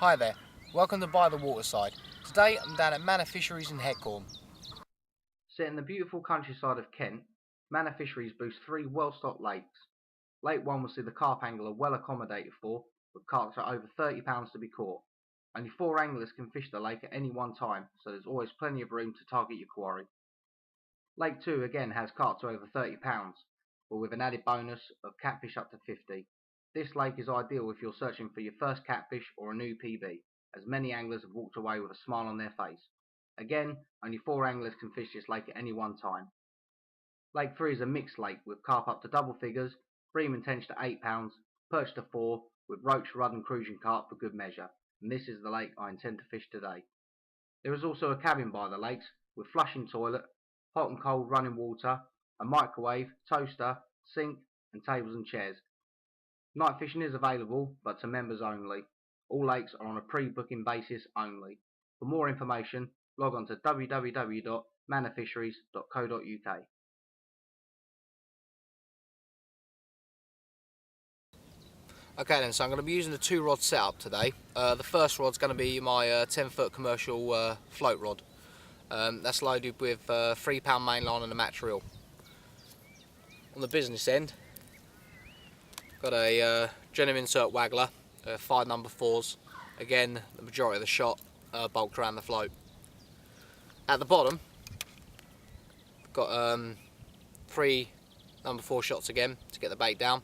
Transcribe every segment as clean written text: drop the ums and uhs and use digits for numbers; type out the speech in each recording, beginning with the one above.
Hi there, welcome to By the Waterside. Today I'm down at Manor Fisheries in Headcorn. Set in the beautiful countryside of Kent, Manor Fisheries boasts three well-stocked lakes. Lake 1 will see the carp angler well accommodated for, with carps at over £30 to be caught. Only 4 anglers can fish the lake at any one time, so there's always plenty of room to target your quarry. Lake 2 again has carp to over £30, but with an added bonus of catfish up to 50. This lake is ideal if you're searching for your first catfish or a new PB, as many anglers have walked away with a smile on their face. Again, only 4 anglers can fish this lake at any one time. Lake 3 is a mixed lake with carp up to double figures, bream and tench to £8, perch to 4, with roach, rudd and crucian carp for good measure, and this is the lake I intend to fish today. There is also a cabin by the lakes, with flushing toilet, hot and cold running water, a microwave, toaster, sink and tables and chairs. Night fishing is available, but to members only. All lakes are on a pre-booking basis only. For more information, log on to www.manorfisheries.co.uk. Okay then, so I'm going to be using a 2-rod setup today. The first rod's going to be my 10-foot commercial float rod. That's loaded with 3-pound mainline and a match reel. On the business end, got a Denim insert waggler, 5 number 4s. Again, the majority of the shot bulked around the float. At the bottom, got 3 number 4 shots again to get the bait down.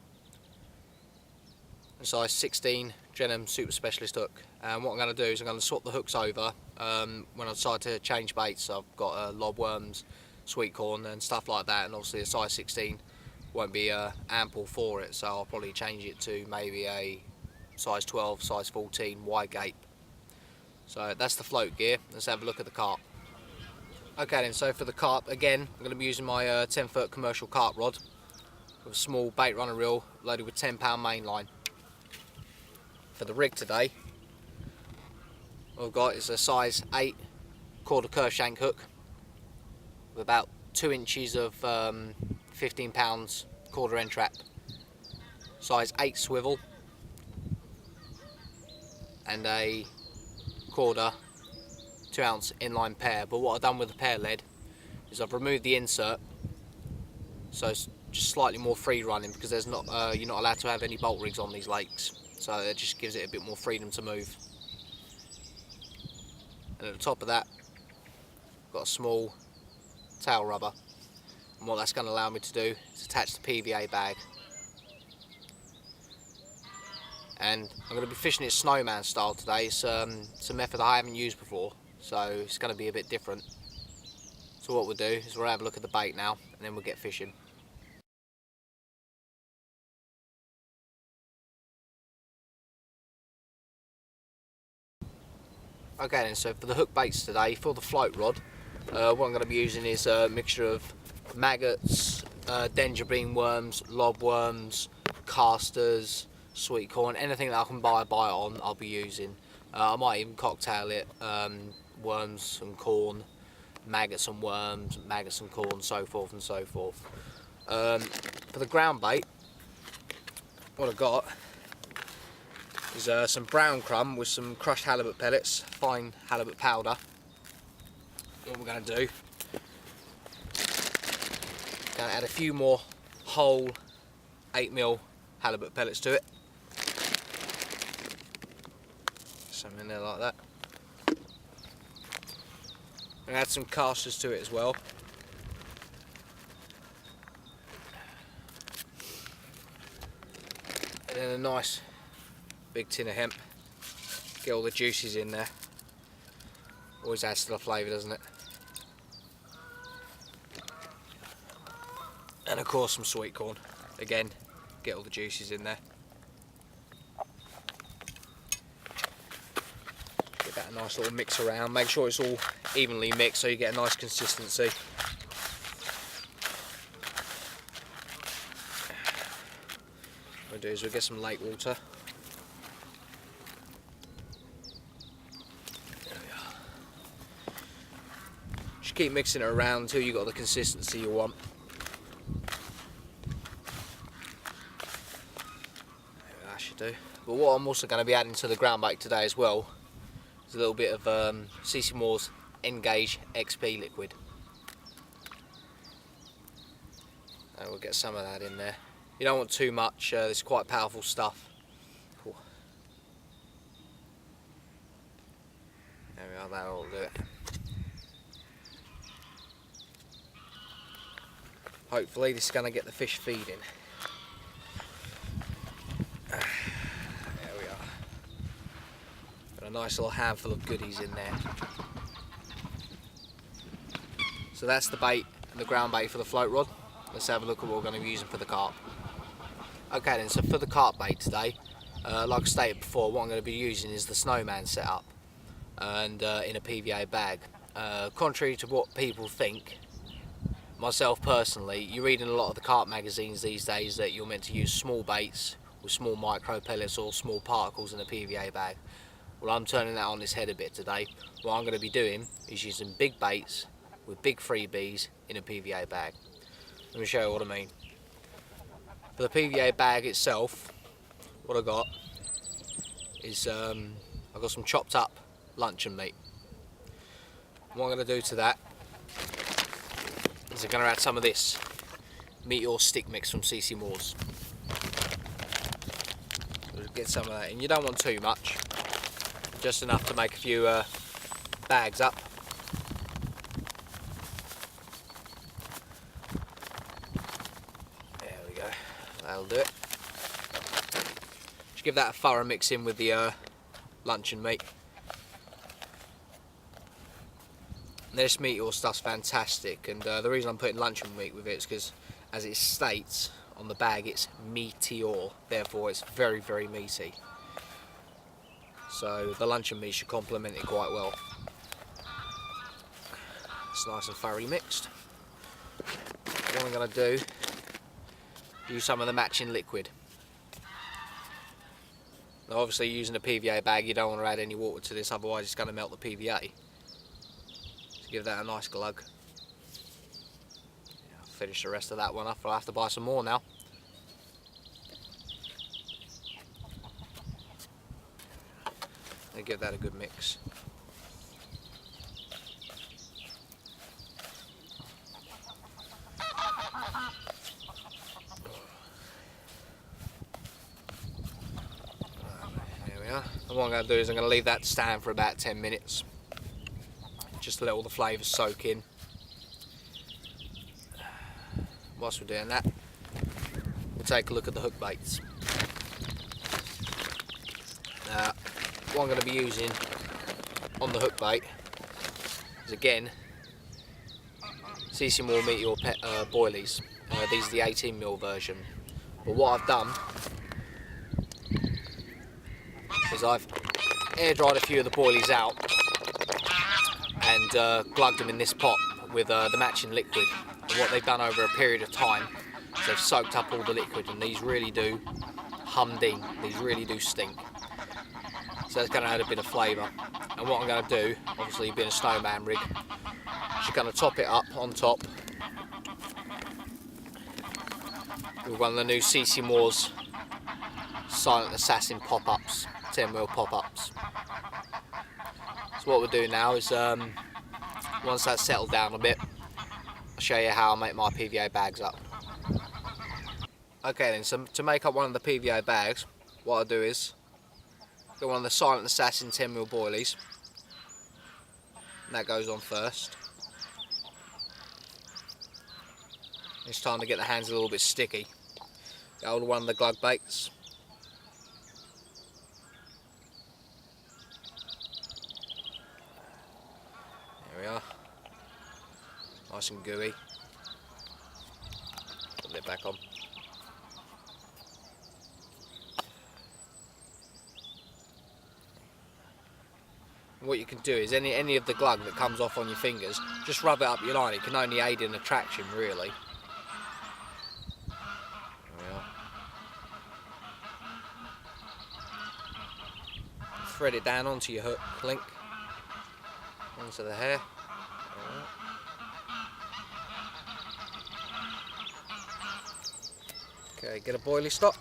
A size 16 Denim Super Specialist hook. And what I'm going to do is I'm going to swap the hooks over when I decide to change baits. So I've got lob worms, sweet corn and stuff like that, and obviously a size 16 won't be ample for it, so I'll probably change it to maybe a size 12, size 14 wide gape. So that's the float gear. Let's have a look at the carp. Okay then, so for the carp, again I'm going to be using my 10-foot commercial carp rod with a small bait runner reel loaded with 10-pound mainline. For the rig today, what I've got is a size 8 quarter curve shank hook with about 2 inches of 15 pounds quarter end trap, size 8 swivel, and a quarter 2-ounce inline pair. But what I've done with the pair lead is I've removed the insert, so it's just slightly more free running, because there's not you're not allowed to have any bolt rigs on these lakes, so it just gives it a bit more freedom to move. And at the top of that, I've got a small tail rubber, and what that's going to allow me to do is attach the PVA bag. And I'm going to be fishing it snowman style today. It's a method I haven't used before, so it's going to be a bit different. So what we'll do is we'll have a look at the bait now, and then we'll get fishing. Okay then, so for the hook baits today, for the float rod, what I'm going to be using is a mixture of maggots, danger bean worms, lob worms, casters, sweet corn, anything that I can buy on I'll be using. I might even cocktail it, worms and corn, maggots and worms, maggots and corn, so forth and so forth. For the ground bait, what I've got is some brown crumb with some crushed halibut pellets, fine halibut powder. What we're going to do, going to add a few more whole 8mm halibut pellets to it. Some in there like that. And add some casters to it as well. And then a nice big tin of hemp. Get all the juices in there. Always adds to the flavour, doesn't it? And of course some sweet corn. Again, get all the juices in there. Get that a nice little mix around. Make sure it's all evenly mixed so you get a nice consistency. What we'll do is we'll get some lake water. Just keep mixing it around until you've got the consistency you want. That should do. but what I'm also going to be adding to the ground bait today as well is a little bit of CC Moore's Engage XP liquid. And we'll get some of that in there. You don't want too much, it's quite powerful stuff. Cool. There we are, that'll do it. Hopefully this is going to get the fish feeding. There we are. Got a nice little handful of goodies in there. So that's the bait and the ground bait for the float rod. Let's have a look at what we're going to be using for the carp. Okay then, so for the carp bait today, like I stated before, what I'm going to be using is the snowman setup and in a PVA bag. Contrary to what people think, myself personally, you read in a lot of the carp magazines these days that you're meant to use small baits with small micro pellets or small particles in a PVA bag. Well, I'm turning that on its head a bit today. What I'm going to be doing is using big baits with big freebies in a PVA bag. Let me show you what I mean. For the PVA bag itself, what I got is I've got some chopped up luncheon meat. What I'm going to do to that is I'm going to add some of this meteor stick mix from CC Moore's. Get some of that in. You don't want too much, just enough to make a few bags up. There we go, that'll do it. Just give that a thorough mix in with the luncheon meat. This meteor stuff's fantastic, and the reason I'm putting luncheon meat with it is because, as it states on the bag, it's meteor, therefore it's very, very meaty. So the luncheon meat should complement it quite well. It's nice and thoroughly mixed. What I'm going to do, use some of the matching liquid. Now obviously using a PVA bag, you don't want to add any water to this, otherwise it's going to melt the PVA. Give that a nice glug. I'll finish the rest of that one up. I'll have to buy some more now. And give that a good mix. There we are. And what I'm going to do is I'm going to leave that stand for about 10 minutes. Just to let all the flavours soak in. Whilst we're doing that, we'll take a look at the hook baits. What I'm going to be using on the hook bait is again CC Moore Meteor boilies. These are the 18mm version. But what I've done is I've air dried a few of the boilies out and glugged them in this pot with the matching liquid. And what they've done over a period of time is they've soaked up all the liquid, and these really do humding, these really do stink. So it's going to add a bit of flavour. And what I'm going to do, obviously being a snowman rig, just going to top it up on top with one of the new CC Moore's Silent Assassin pop-ups, 10mm pop-ups. So what we'll do now is, once that's settled down a bit, I'll show you how I make my PVA bags up. Okay then, so to make up one of the PVA bags, what I'll do is, get one of the Silent Assassin 10mm boilies, and that goes on first. It's time to get the hands a little bit sticky. Get hold of one of the glug baits. There we are. Nice and gooey. Put the lid back on. What you can do is any of the glug that comes off on your fingers, just rub it up your line. It can only aid in attraction, really. There we are. Thread it down onto your hook link, onto the hair. Okay, get a boilie stop.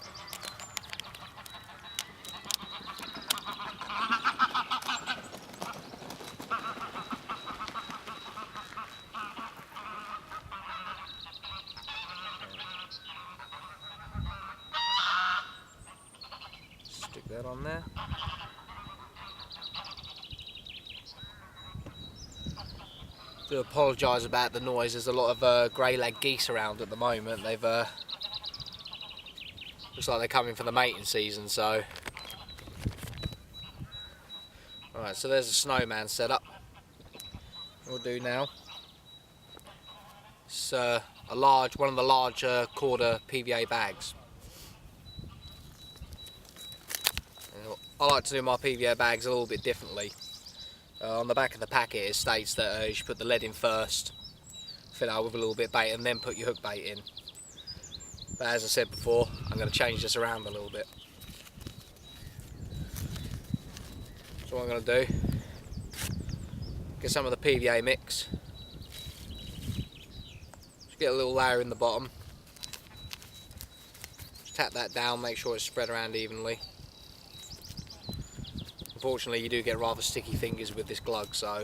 that on there. Do apologise about the noise. There's a lot of grey-leg geese around at the moment. They've looks like they're coming for the mating season. So, alright. So there's a snowman set up. What we'll do now. It's one of the large quarter PVA bags. I like to do my PVA bags a little bit differently. On the back of the packet it states that you should put the lead in first, fill out with a little bit of bait and then put your hook bait in. But as I said before, I'm going to change this around a little bit. So what I'm going to do, get some of the PVA mix, just get a little layer in the bottom, just tap that down, make sure it's spread around evenly. Unfortunately, you do get rather sticky fingers with this glug, so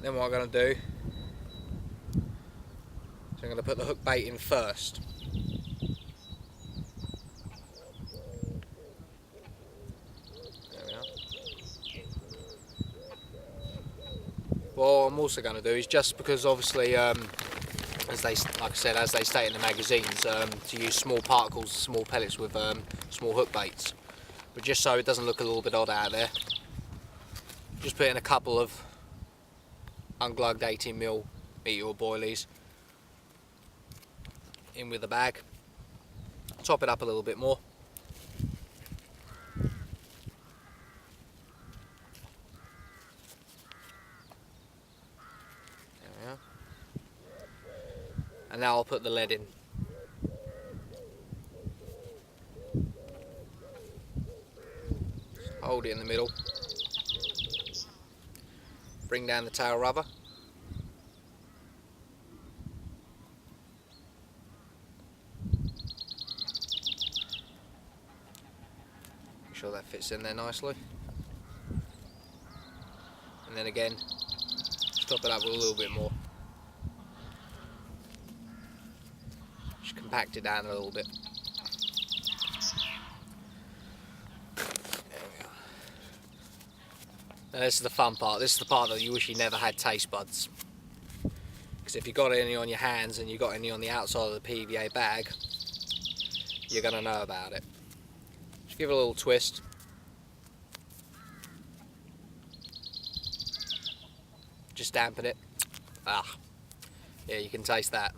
then what I'm going to do is I'm going to put the hook bait in first. There we are. What I'm also going to do is, just because obviously as they state in the magazines, to use small particles, small pellets with small hook baits. But just so it doesn't look a little bit odd out there, just put in a couple of unglugged 18mm meteor boilies in with the bag. Top it up a little bit more. There we are. And now I'll put the lead in. Hold it in the middle. Bring down the tail rubber. Make sure that fits in there nicely. And then again, top it up with a little bit more. Just compact it down a little bit. Now this is the fun part. This is the part that you wish you never had taste buds. Because if you got any on your hands and you got any on the outside of the PVA bag, you're going to know about it. Just give it a little twist. Just dampen it. Ah, yeah, you can taste that.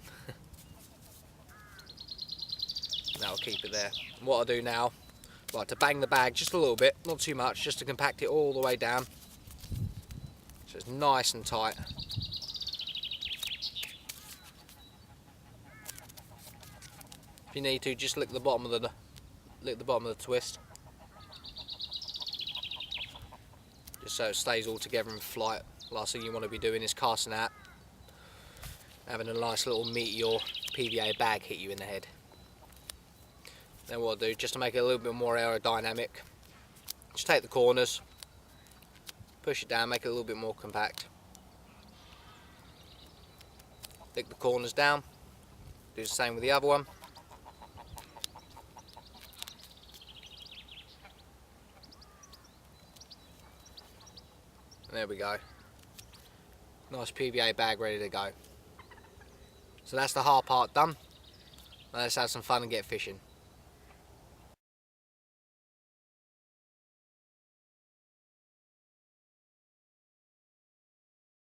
Now I'll keep it there. And what I'll do now, I like to bang the bag just a little bit, not too much, just to compact it all the way down. So it's nice and tight. If you need to, just lick the bottom of the twist, just so it stays all together in flight. Last thing you want to be doing is casting out, having a nice little meteor PVA bag hit you in the head. Then what I'll do, just to make it a little bit more aerodynamic, just take the corners, push it down, make it a little bit more compact. Lick the corners down, do the same with the other one. And there we go. Nice PVA bag ready to go. So that's the hard part done. Now let's have some fun and get fishing.